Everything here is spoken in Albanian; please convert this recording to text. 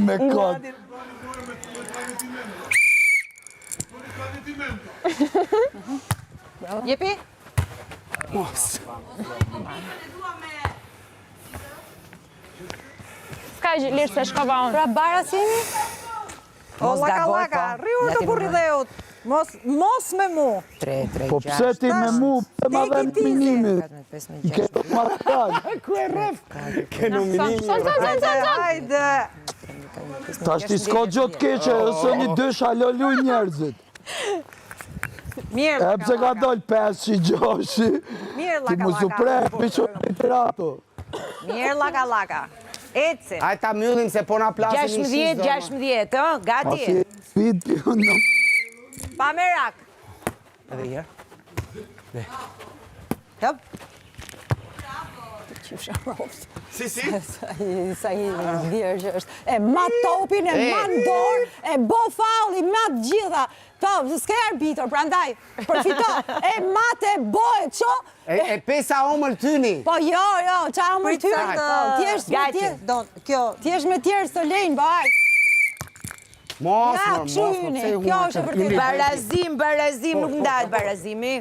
Me kod. Jepi? Ska lirë se shkova unë. Pra bara si jemi? O, laka, rriu të burri dheut. Mos me mu. 3, 3, Po pse ti me mu, e ma dhe në minimi. 5, 6, Ke ma tal. Ku e rrëf? Ke në minimi. Hajde. Ta shti s'ka gjotë keqe, ose një dësh alo luj njerëzit. Mirë, E pse ka dollë 5-6. Mirë, Ti mu supre, piqo e tirato. Mirë, laka. Eci. Ajë ta myllim se po na plasin një 16, gati. Asi e fit pjo në. Pa merak. Edhe herë. Hëp. Si? Sa i dhirë që është. E mat topin, e mat dorë, e bo faul, i mat gjitha. Po, s'ke arbitër, prandaj, përfito. E mat e bo e qo. E pesa omël tyni. Po jo, qa më ty. T'jesh me tjerë së lejnë, baj. Mos, Ja, këshu mos, hyni, pse kjo është e vërtet. Barazim, nuk ndahet barazimi.